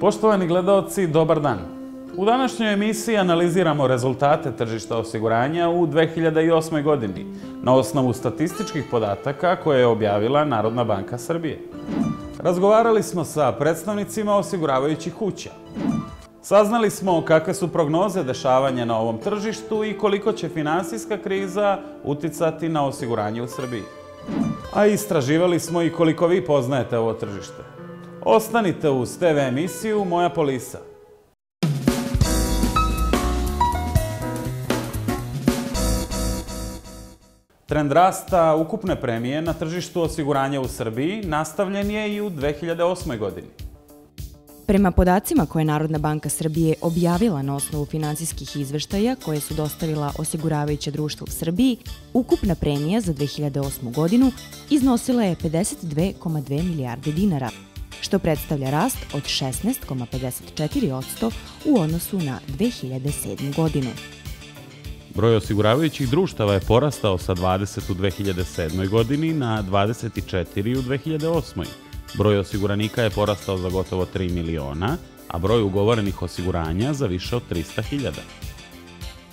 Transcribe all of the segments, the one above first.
Poštovani gledaoci, dobar dan. U današnjoj emisiji analiziramo rezultate tržišta osiguranja u 2008. godini na osnovu statističkih podataka koje je objavila Narodna banka Srbije. Razgovarali smo sa predstavnicima osiguravajućih kuća. Saznali smo kakve su prognoze dešavanja na ovom tržištu i koliko će finansijska kriza uticati na osiguranje u Srbiji. A istraživali smo i koliko vi poznajete ovo tržište. Ostanite uz TV emisiju Moja polisa. Trend rasta ukupne premije na tržištu osiguranja u Srbiji nastavljen je i u 2008. godini. Prema podacima koje je Narodna banka Srbije objavila na osnovu finansijskih izveštaja koje su dostavila osiguravajuća društva u Srbiji, ukupna premija za 2008. godinu iznosila je 52,2 milijarde dinara, što predstavlja rast od 16,54% u odnosu na 2007. godinu. Broj osiguravajućih društava je porastao sa 20 u 2007. godini na 24 u 2008. Broj osiguranika je porastao za gotovo 3 miliona, a broj ugovorenih osiguranja za više od 300.000.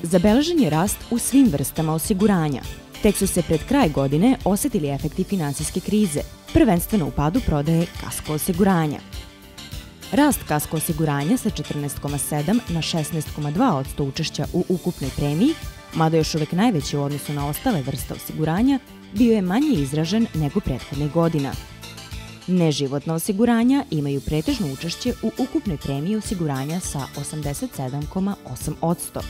Zabeležen je rast u svim vrstama osiguranja. Tek su se pred kraj godine osetili efekti finansijske krize, prvenstveno u padu prodaje kasko osiguranja. Rast kasko osiguranja sa 14,7 na 16,2% učešća u ukupnoj premiji, mada još uvek najveći u odnosu na ostale vrste osiguranja, bio je manje izražen nego prethodnih godina. Neživotna osiguranja imaju pretežno učešće u ukupnoj premiji osiguranja sa 87,8%.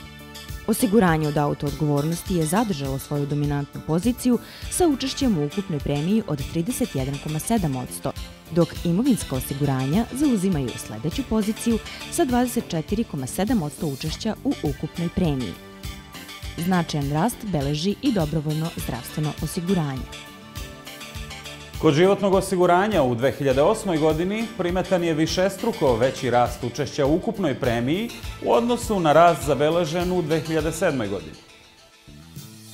Osiguranje od autoodgovornosti je zadržalo svoju dominantnu poziciju sa učešćem u ukupnoj premiji od 31,7%, dok imovinska osiguranja zauzimaju sledeću poziciju sa 24,7% učešća u ukupnoj premiji. Značajan rast beleži i dobrovoljno zdravstveno osiguranje. Kod životnog osiguranja u 2008. godini primetan je višestruko veći rast učešća u ukupnoj premiji u odnosu na rast zabeležen u 2007. godini.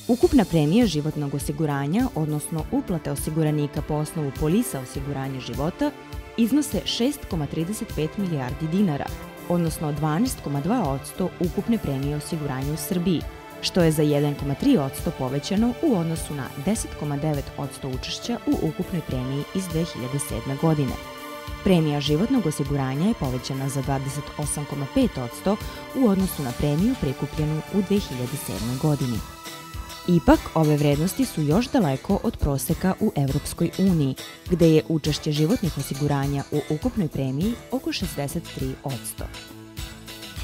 Ukupna premija životnog osiguranja, odnosno uplate osiguranika po osnovu polisa osiguranja života, iznose 6,35 milijardi dinara, odnosno 12,2% ukupne premije osiguranja u Srbiji, što je za 1,3% povećano u odnosu na 10,9% učešća u ukupnoj premiji iz 2007. godine. Premija životnog osiguranja je povećana za 28,5% u odnosu na premiju prikupljenu u 2007. godini. Ipak, ove vrednosti su još daleko od proseka u Evropskoj uniji, gde je učešće životnih osiguranja u ukupnoj premiji oko 63%.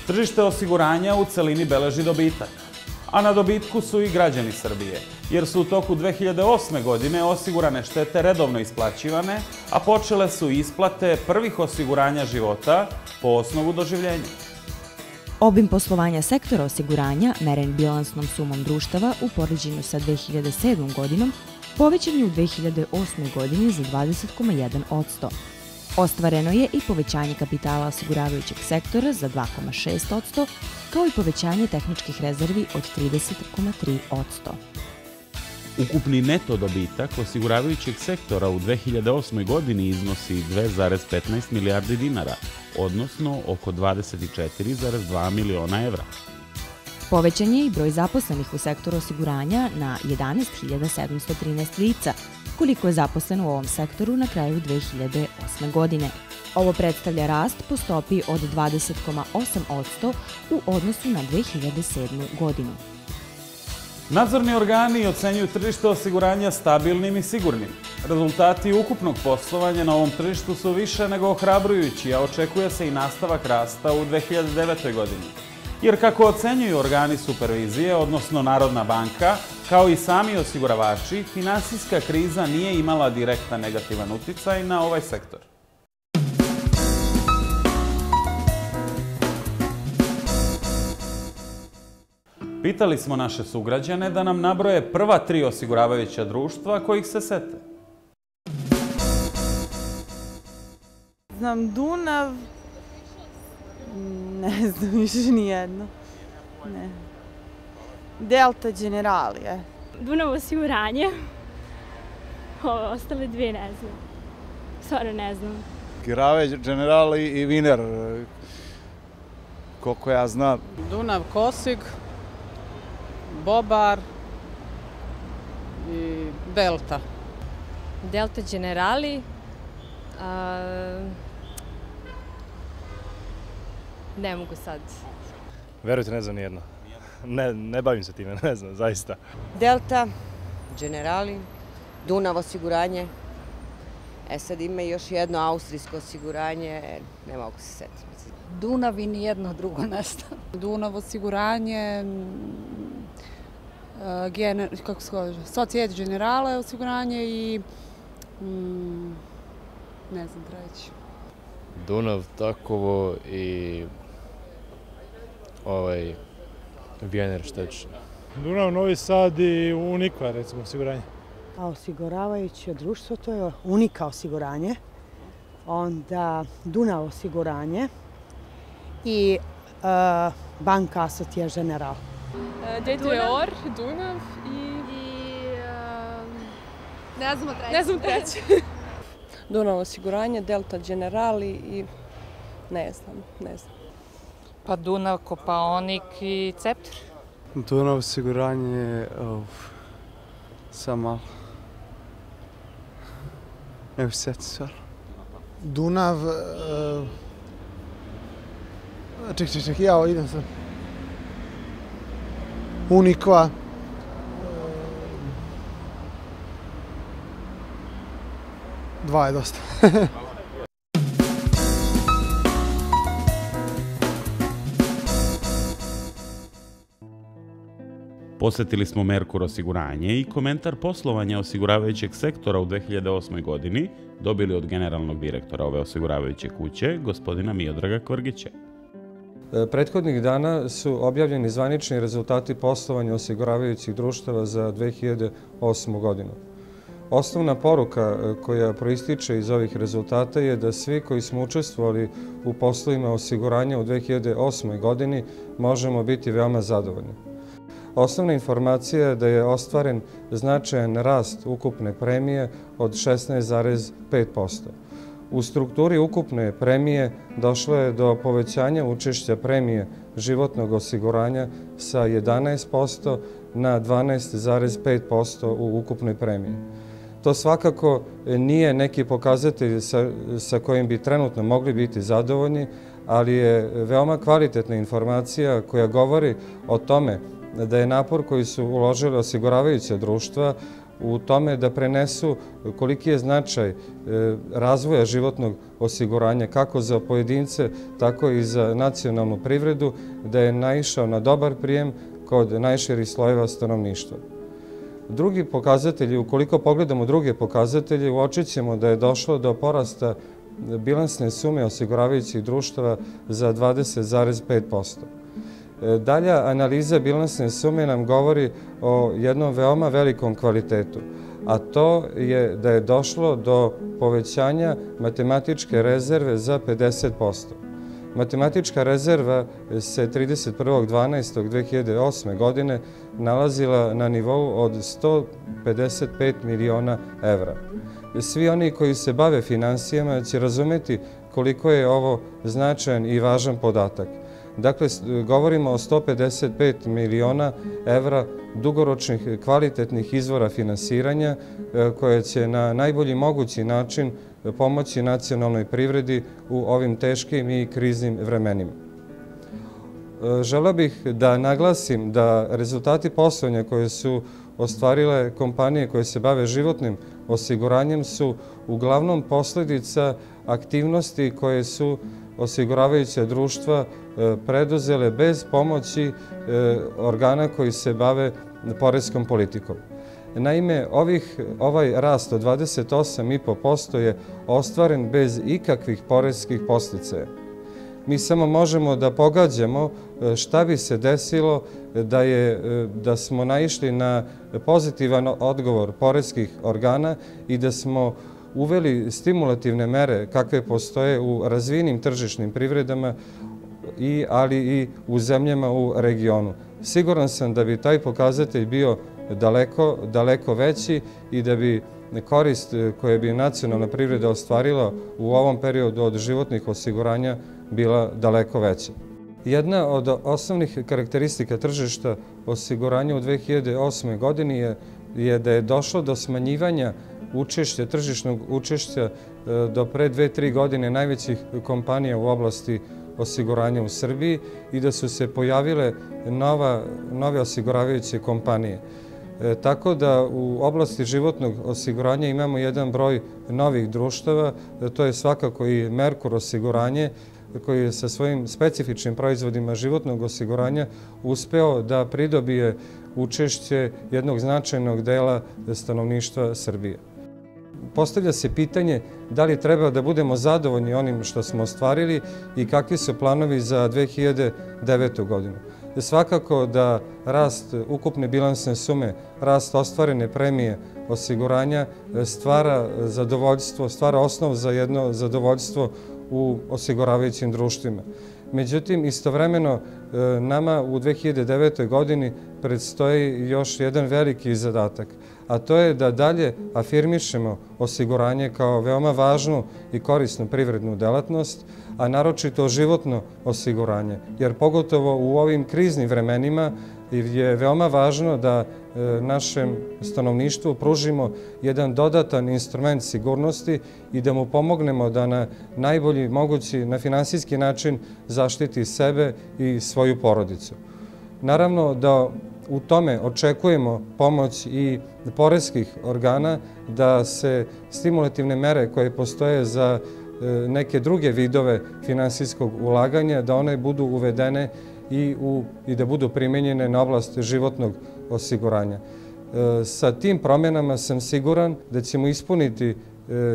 Tržište osiguranja u celini beleži dobitak, a na dobitku su i građani Srbije, jer su u toku 2008. godine osigurane štete redovno isplaćivane, a počele su isplate prvih osiguranja života po osnovu doživljenja. Obim poslovanja sektora osiguranja, meren bilansnom sumom društava u poređenju sa 2007. godinom, povećan je u 2008. godini za 20,1%. Ostvareno je i povećanje kapitala osiguravajućeg sektora za 2,6%, kao i povećanje tehničkih rezervi od 30,3%. Ukupni neto dobitak osiguravajućeg sektora u 2008. godini iznosi 2,15 milijardi dinara, odnosno oko 24,2 miliona evra. Povećan je i broj zaposlenih u sektoru osiguranja na 11.713 lica, koliko je zaposleno u ovom sektoru na kraju 2008. godine. Ovo predstavlja rast po stopi od 20,8% u odnosu na 2007. godinu. Nadzorni organi ocenjuju tržište osiguranja stabilnim i sigurnim. Rezultati ukupnog poslovanja na ovom tržištu su više nego ohrabrujući, a očekuje se i nastavak rasta u 2009. godini. Jer kako ocenjuju organi supervizije, odnosno Narodna banka, kao i sami osiguravači, finansijska kriza nije imala direktan negativan uticaj na ovaj sektor. Pitali smo naše sugrađane da nam nabroje prva 3 osiguravajuća društva kojih se sete. Znam Dunav, ne znam više nijedno. Ne. Delta Generali, je. Dunav osiguranje. Ove ostale dvije ne znam. Stvarno ne znam. Kirave, General i Viner, koliko ja znam. Dunav, Kosig, Bobar i Delta. Delta Generali, ne mogu sad. Verujte, ne znam nijedno. Ne bavim se time, ne znam, zaista. Delta, Generali, Dunav osiguranje. Sad ima još jedno austrijsko osiguranje, ne mogu se setiti. Dunav i nijedno drugo nešto. Dunav osiguranje, kako se kaže, Societe Generale osiguranje i ne znam treći. Dunav, Takovo i Vjener štečni. Dunav, Novi Sad i Unikva, recimo, osiguranje. A osiguravajuće društvo, to je Unika osiguranje, onda Dunav osiguranje i Banka Societe Generale. DTOR, Dunav i ne znam treći. Dunav osiguranje, Delta Generali i ne znam. Pa Dunav, Kopaonik i Cepter. Dunav osiguranje, sam malo. Evo sjeti stvar. Dunav, ček, ja idem sad. Unikva. Dva je dosta. Posjetili smo Merkur osiguranje i komentar poslovanja osiguravajućeg sektora u 2008. godini dobili od generalnog direktora ove osiguravajuće kuće, gospodina Miodraga Kvrgića. Prethodnih dana su objavljeni zvanični rezultati poslovanja osiguravajućih društava za 2008. godinu. Osnovna poruka koja proističe iz ovih rezultata je da svi koji smo učestvovali u poslovima osiguranja u 2008. godini možemo biti veoma zadovoljni. Osnovna informacija je da je ostvaren značajan rast ukupne premije od 16,5%. U strukturi ukupne premije došlo je do povećanja učešća premije životnog osiguranja sa 11% na 12,5% u ukupnoj premiji. To svakako nije neki pokazatelj sa kojim bi trenutno mogli biti zadovoljni, ali je veoma kvalitetna informacija koja govori o tome da je napor koji su uložili osiguravajuća društva u tome da prenesu koliki je značaj razvoja životnog osiguranja kako za pojedince, tako i za nacionalnu privredu, da je naišao na dobar prijem kod najširih slojeva stanovništva. Drugi pokazatelji, ukoliko pogledamo druge pokazatelje, uočit ćemo da je došlo do porasta bilansne sume osiguravajućih društava za 20,5%. Dalja analiza bilansne sume nam govori o jednom veoma velikom kvalitetu, a to je da je došlo do povećanja matematičke rezerve za 50%. Matematička rezerva se 31.12.2008. godine nalazila na nivou od 155 miliona evra. Svi oni koji se bave finansijama će razumeti koliko je ovo značajan i važan podatak. Dakle, govorimo o 155 miliona evra dugoročnih kvalitetnih izvora finansiranja koje će na najbolji mogući način pomoći nacionalnoj privredi u ovim teškim i kriznim vremenima. Želeo bih da naglasim da rezultati poslovanja koje su ostvarile kompanije koje se bave životnim osiguranjem su uglavnom posledica aktivnosti koje su osiguravajuća društva preduzele bez pomoći organa koji se bave poreskom politikom. Naime, ovaj rast od 28,5% je ostvaren bez ikakvih poreskih podsticaja. Mi samo možemo da pogađamo šta bi se desilo da smo naišli na pozitivan odgovor poreskih organa i da smo uveli stimulativne mere kakve postoje u razvijenim tržišnim privredama, ali i u zemljama u regionu. Siguran sam da bi taj pokazatelj bio daleko veći i da bi korist koje bi nacionalna privreda ostvarila u ovom periodu od životnih osiguranja bila daleko veća. Jedna od osnovnih karakteristika tržišta osiguranja u 2008. godini je da je došlo do smanjivanja tržišnog učešća do pre 2-3 godine najvećih kompanija u oblasti osiguranja u Srbiji i da su se pojavile nove osiguravajuće kompanije. Tako da u oblasti životnog osiguranja imamo jedan broj novih društava, to je svakako i Merkur osiguranje, koji je sa svojim specifičnim proizvodima životnog osiguranja uspeo da pridobije učešće jednog značajnog dela stanovništva Srbije. Postavlja se pitanje da li treba da budemo zadovoljni onim što smo ostvarili i kakvi su planovi za 2009. godinu. Svakako da rast ukupne bilansne sume, rast ostvarene premije osiguranja stvara zadovoljstvo, stvara osnov za jedno zadovoljstvo u osiguravajućim društvima. Međutim, istovremeno nama u 2009. godini predstoji još jedan veliki zadatak, a to je da dalje afirmišemo osiguranje kao veoma važnu i korisnu privrednu delatnost, a naročito životno osiguranje, jer pogotovo u ovim kriznim vremenima je veoma važno da našem stanovništvu pružimo jedan dodatan instrument sigurnosti i da mu pomognemo da na najbolji mogući, na finansijski način zaštiti sebe i svoju porodicu. Naravno da u tome očekujemo pomoć i poreskih organa da se stimulativne mere koje postoje za neke druge vidove finansijskog ulaganja, da one budu uvedene i da budu primenjene na oblast životnog osiguranja. Sa tim promjenama sam siguran da ćemo ispuniti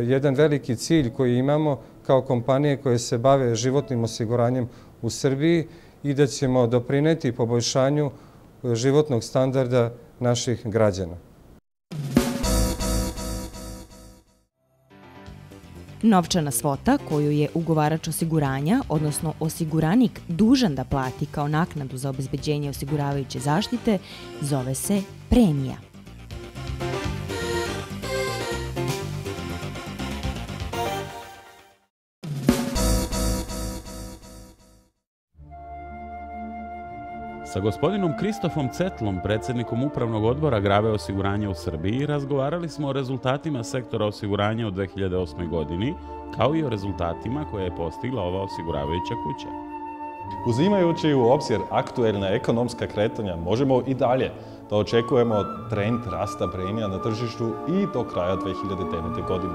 jedan veliki cilj koji imamo kao kompanije koje se bave životnim osiguranjem u Srbiji i da ćemo doprineti poboljšanju životnog standarda naših građana. Novčana svota koju je ugovarač osiguranja, odnosno osiguranik, dužan da plati kao naknadu za obezbeđenje osiguravajuće zaštite, zove se premija. Sa gospodinom Kristofom Cetlom, predsjednikom Upravnog odbora Grave osiguranja u Srbiji, razgovarali smo o rezultatima sektora osiguranja u 2008. godini, kao i o rezultatima koje je postigla ova osiguravajuća kuća. Uzimajući u obzir aktuelna ekonomska kretanja, možemo i dalje da očekujemo trend rasta premija na tržištu i do kraja 2009. godine.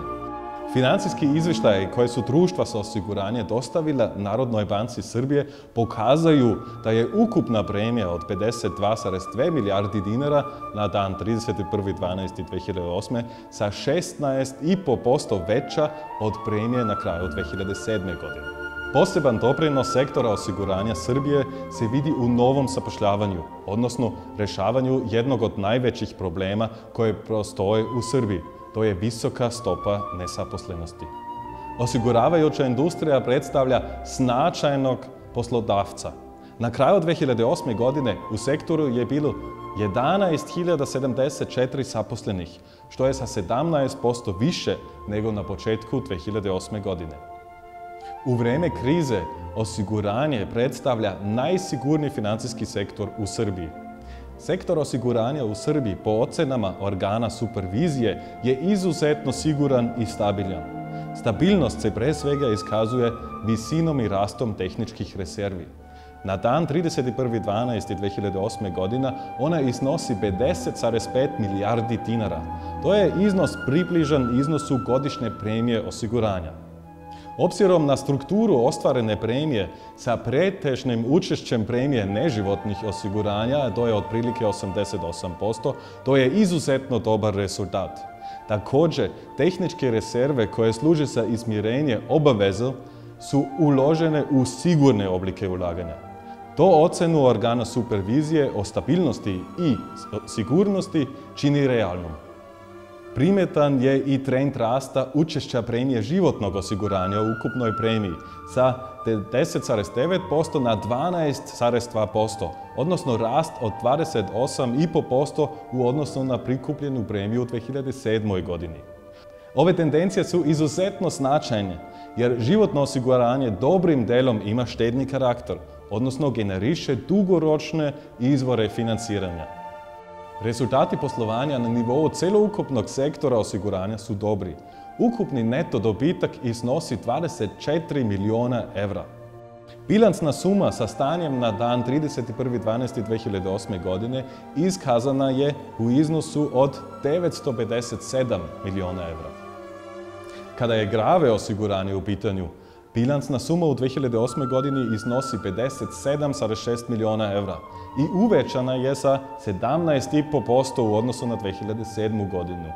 Financijski izvještaji koje su društva za osiguranje dostavila Narodnoj banci Srbije pokazaju da je ukupna premija od 52,2 milijardi dinara na dan 31.12.2008. sa 16,5% veća od premije na kraju 2007. godine. Poseban doprinos sektora osiguranja Srbije se vidi u novom zapošljavanju, odnosno rešavanju jednog od najvećih problema koje postoje u Srbiji. To je visoka stopa nezaposlenosti. Osiguravajuća industrija predstavlja značajnog poslodavca. Na kraju 2008. godine u sektoru je bilo 11.074 zaposlenih, što je sa 17% više nego na početku 2008. godine. U vreme krize osiguranje predstavlja najsigurniji financijski sektor u Srbiji. Sektor osiguranja u Srbiji po ocenama organa supervizije je izuzetno siguran i stabilan. Stabilnost se pre svega iskazuje visinom i rastom tehničkih rezervi. Na dan 31.12.2008. godina ona iznosi 50,5 milijardi dinara. To je iznos približan iznosu godišnje premije osiguranja. Obzirom na strukturu ostvarene premije sa pretežnim učešćem premije neživotnih osiguranja, to je otprilike 88%, to je izuzetno dobar rezultat. Također, tehničke rezerve koje služe za izmirenje obaveza su uložene u sigurne oblike ulaganja. To ocenu organa supervizije o stabilnosti i sigurnosti čini realnom. Primetan je i trend rasta učešća premije životnog osiguranja u ukupnoj premiji sa 10,9% na 12,2%, odnosno rast od 28,5% u odnosu na prikupljenu premiju u 2007. godini. Ove tendencije su izuzetno značajne, jer životno osiguranje dobrim delom ima štedni karakter, odnosno generiše dugoročne izvore financiranja. Rezultati poslovanja na nivou celoukupnog sektora osiguranja su dobri. Ukupni neto dobitak iznosi 24 miliona evra. Bilansna suma sa stanjem na dan 31.12.2008. godine iskazana je u iznosu od 957 miliona evra. Kada je grave osiguranje u pitanju, bilansna suma u 2008. godini iznosi 57,6 miliona evra i uvećana je sa 17,5% u odnosu na 2007. godinu.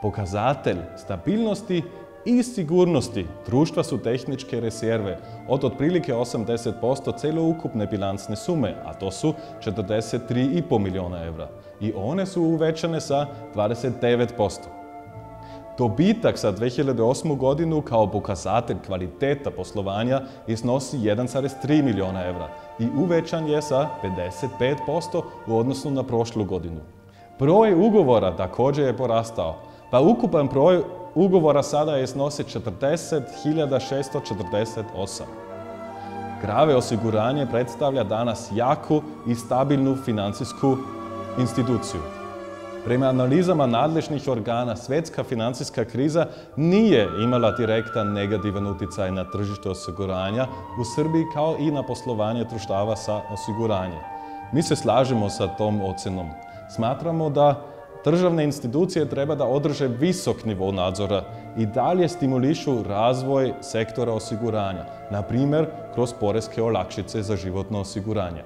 Pokazatelj stabilnosti i sigurnosti društva su tehničke rezerve od otprilike 80% celoukupne bilansne sume, a to su 43,5 miliona evra i one su uvećane sa 29%. Dobitak za 2008. godinu kao pokazatelj kvaliteta poslovanja iznosi 1,3 miliona evra i uvećan je sa 55% u odnosu na prošlu godinu. Broj ugovora također je porastao, pa ukupan broj ugovora sada iznosi 40.648. Grave osiguranje predstavlja danas jaku i stabilnu financijsku instituciju. Prema analizama nadležnih organa, svetska financijska kriza nije imala direktan negativan utjecaj na tržište osiguranja u Srbiji kao i na poslovanje društava sa osiguranjem. Mi se slažemo sa tom ocenom. Smatramo da državne institucije treba da održe visok nivo nadzora i dalje stimulišu razvoj sektora osiguranja, na primjer kroz poreske olakšice za životno osiguranje.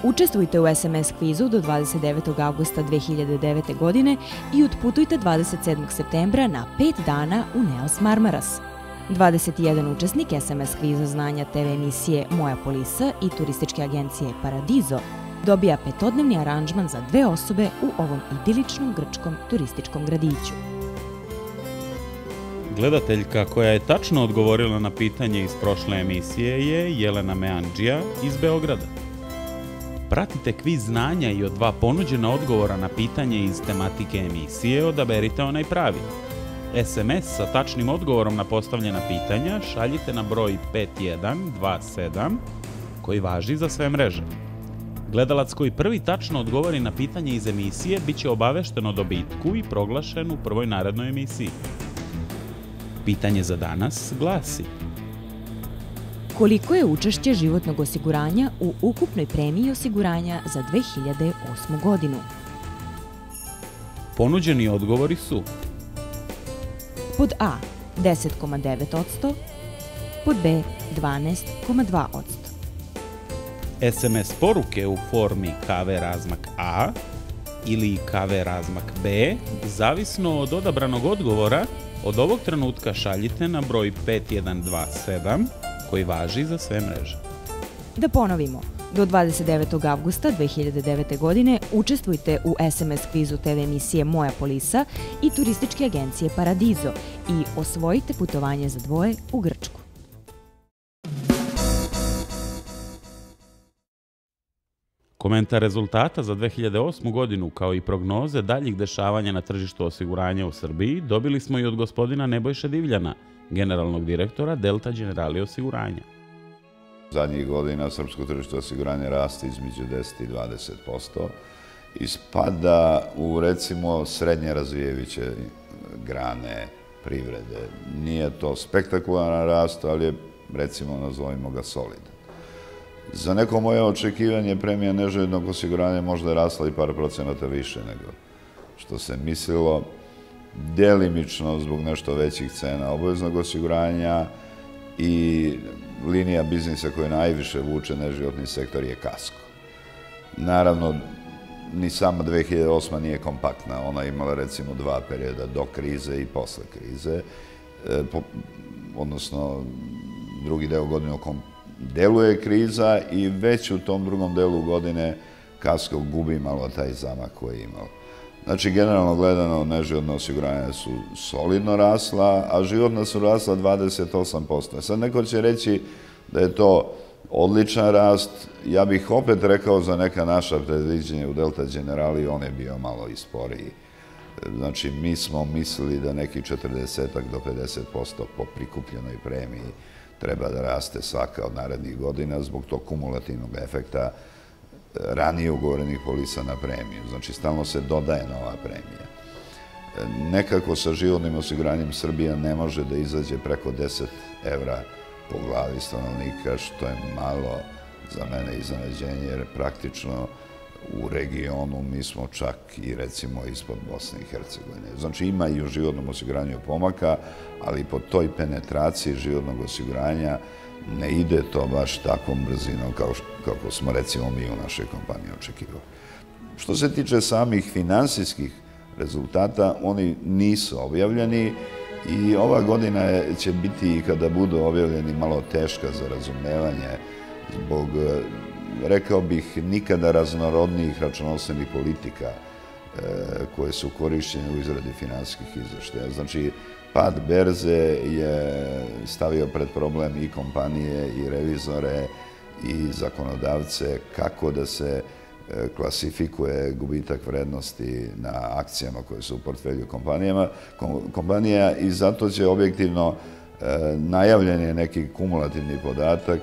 Učestvujte u SMS kvizu do 29. augusta 2009. godine i otputujte 27. septembra na 5 dana u Neos Marmaras. 21 učesnik SMS kviza znanja TV emisije Moja polisa i turističke agencije Paradizo dobija petodnevni aranžman za 2 osobe u ovom idiličnom grčkom turističkom gradiću. Gledateljka koja je tačno odgovorila na pitanje iz prošle emisije je Jelena Meandžija iz Beograda. Pratite kviz znanja i od 2 ponuđena odgovora na pitanje iz tematike emisije odaberite onaj pravi. SMS sa tačnim odgovorom na postavljena pitanja šaljite na broj 5127 koji važi za sve mreže. Gledalac koji prvi tačno odgovori na pitanje iz emisije bit će obavešten o dobitku i proglašen u prvoj narednoj emisiji. Pitanje za danas glasi: koliko je učešće životnog osiguranja u ukupnoj premiji osiguranja za 2008. godinu? Ponuđeni odgovori su: pod A 10,9%, pod B 12,2%. SMS poruke u formi KV razmak A ili KV razmak B, zavisno od odabranog odgovora, od ovog trenutka šaljite na broj 5127 koji važi za sve mreže. Da ponovimo, do 29. avgusta 2009. godine učestvujte u SMS kvizu TV emisije Moja polisa i turističke agencije Paradizo i osvojite putovanje za 2 u Grčku. Komentar rezultata za 2008. godinu kao i prognoze daljih dešavanja na tržištu osiguranja u Srbiji dobili smo i od gospodina Nebojše Divljana, generalnog direktora Delta Generali osiguranja. Zadnjih godina srpsko tržište osiguranja raste između 10 i 20% i spada u, recimo, srednje razvijeviće grane privrede. Nije to spektakularan rast, ali je, recimo, nazovimo ga solidan. Za neko moje očekivanje premija neživotnog osiguranja možda je rasla i par procenata više nego što se mislilo, delimično zbog nešto većih cena obaveznog osiguranja i linija biznisa koja najviše vuče neživotni sektor je kasko. Naravno, ni sama 2008. nije kompaktna. Ona je imala, recimo, 2 perioda do krize i posle krize, odnosno drugi deo godine deluje kriza i već u tom drugom delu godine kasko gubi malo taj zamah koji je imao. Znači, generalno gledano, neživotna osiguranja su solidno rasla, a životna su rasla 28%. Sad neko će reći da je to odličan rast. Ja bih opet rekao za neka naša predviđenja u Delta Generali, on je bio malo i sporiji. Znači, mi smo mislili da neki 40 do 50% po prikupljenoj premiji treba da raste svaka od narednih godina zbog tog kumulativnog efekta ranije ugovorenih polisa na premiju. Znači, stalno se dodaje nova premija. Nekako sa životnim osiguranjem Srbija ne može da izađe preko 10 evra po glavi stanovnika, što je malo za mene iznenađenje, jer praktično u regionu mi smo čak i recimo ispod Bosne i Hercegovine. Znači, ima i u životnom osiguranju pomaka, ali po toj penetraciji životnog osiguranja ne ide to baš takvom brzinom kako smo recimo mi u našoj kompaniji očekivali. Što se tiče samih finansijskih rezultata, oni nisu objavljeni i ova godina će biti, i kada budu objavljeni, malo teška za razumevanje zbog, rekao bih, nikada raznorodnijih računovodstvenih politika koje su korišćene u izradi finansijskih izveštaja. Znači, pad berze je stavio pred problem i kompanije, i revizore, i zakonodavce kako da se klasifikuje gubitak vrednosti na akcijama koje su u portfelju kompanija i zato će objektivno najavljen je neki kumulativni podatak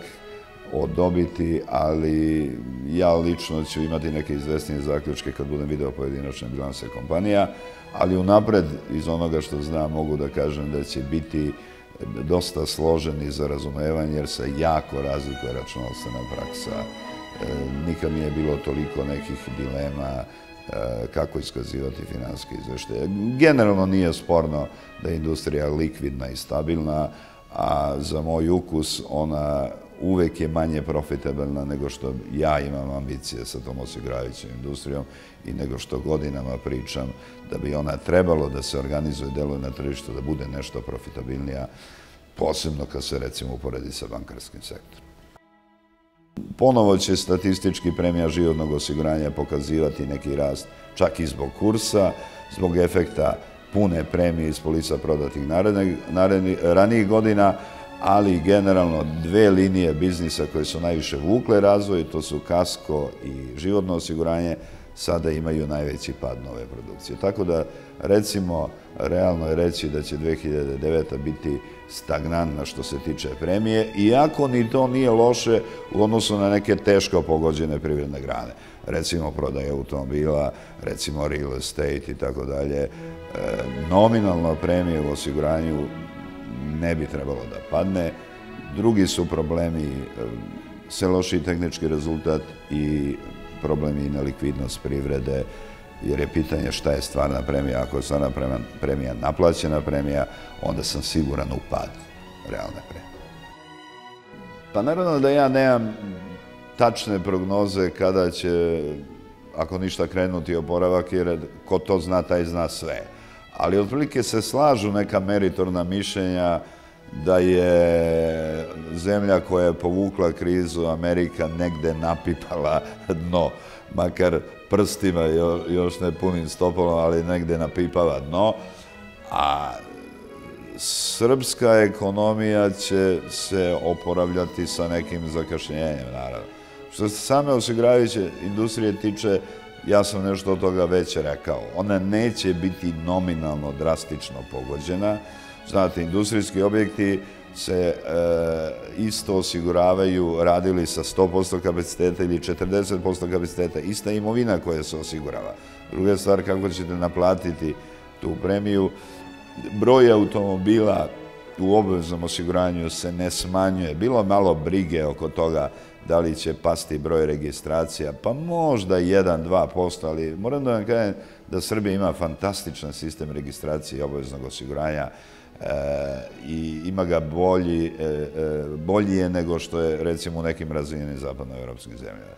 o dobiti, ali ja lično ću imati neke izvesnije zaključke kad budem video pojedinačne bilanse kompanija, ali unapred iz onoga što znam mogu da kažem da će biti dosta složeni za razumevanje jer se jako razlikuje računovodstvena praksa. Nikad nije bilo toliko nekih dilema kako iskazivati finansijske izveštaje. Generalno nije sporno da je industrija likvidna i stabilna, a za moj ukus ona uvek je manje profitabilna nego što ja imam ambicije sa tom osiguravajućom industrijom i nego što godinama pričam da bi ona trebalo da se organizuje, deluje na tržištu, da bude nešto profitabilnija, posebno kad se recimo uporedi sa bankarskim sektorom. Ponovo će statistički premija životnog osiguranja pokazivati neki rast, čak i zbog kursa, zbog efekta pune premije iz polisa prodatih ranijih godina, ali generalno dve linije biznisa koje su najviše vukle razvoj, to su kasko i životno osiguranje, sada imaju najveći pad nove produkcije. Tako da, recimo, realno je reći da će 2009. biti stagnantna što se tiče premije, iako ni to nije loše u odnosu na neke teško pogođene privredne grane. Recimo, prodaje automobila, recimo real estate i tako dalje. Nominalno premije u osiguranju ne bi trebalo da padne. Drugi su problemi sve lošiji tehnički rezultat i problemi i nelikvidnost privrede, jer je pitanje šta je stvarna premija. Ako je stvarna premija naplaćena premija, onda sam siguran u pad realne premije. Pa naravno da ja nemam tačne prognoze kada će, ako ništa, krenuti oporavak, jer ko to zna, taj zna sve. Ali otprilike se slažu neka meritorna mišljenja da je zemlja koja je povukla krizu, Amerika, negde napipala dno, makar prstima, još ne punim stopalom, ali negde napipava dno, a srpska ekonomija će se oporavljati sa nekim zakašnjenjem, naravno. Što se same osiguravajuće industrije tiče, ja sam nešto od toga već rekao. Ona neće biti nominalno drastično pogođena. Znate, industrijski objekti se isto osiguravaju, radili sa 100% kapaciteta ili 40% kapaciteta, ista imovina koja se osigurava. Druga stvar, kako ćete naplatiti tu premiju. Broj automobila u obaveznom osiguranju se ne smanjuje. Bilo malo brige oko toga da li će pasti broj registracija, pa možda 1-2%, ali moram da vam kažem da Srbija ima fantastičan sistem registracije i obaveznog osiguranja i ima ga bolji je nego što je recimo u nekim razvijenim zapadnoevropskim zemljama.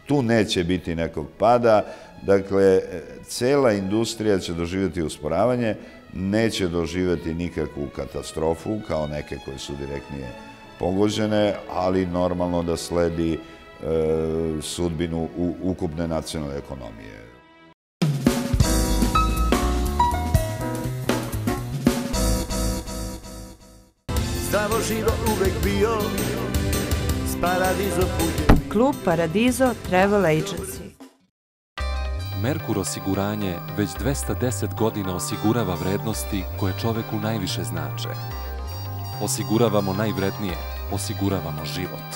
Tu neće biti nekog pada, dakle, cela industrija će doživjeti usporavanje, neće doživjeti nikakvu katastrofu kao neke koje su direktnije pogođene, ali normalno da sledi sudbinu ukupne nacionalne ekonomije. Zdravo živo uvek bio, s Paradizo putem. Klub Paradizo Travel Agency. Merkur osiguranje već 210 godina osigurava vrednosti koje čoveku najviše znače. Osiguravamo najvrednije, osiguravamo život.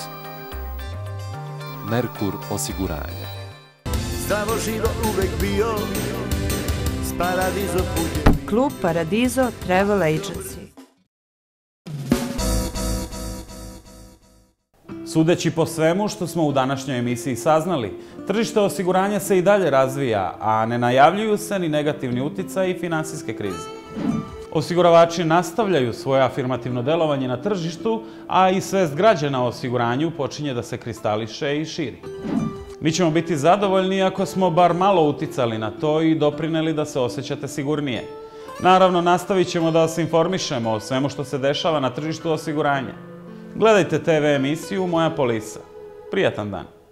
Merkur osiguranje. Zdravo živo uvek bio, s Paradizo putem. Klub Paradizo Travel Agency. Sudeći po svemu što smo u današnjoj emisiji saznali, tržište osiguranja se i dalje razvija, a ne najavljuju se ni negativni uticaji finansijske krize. Osiguravači nastavljaju svoje afirmativno delovanje na tržištu, a i svest građana o osiguranju počinje da se kristališe i širi. Mi ćemo biti zadovoljni ako smo bar malo uticali na to i doprineli da se osjećate sigurnije. Naravno, nastavit ćemo da vas informišemo o svemu što se dešava na tržištu osiguranja. Gledajte TV emisiju Moja polisa. Prijatan dan!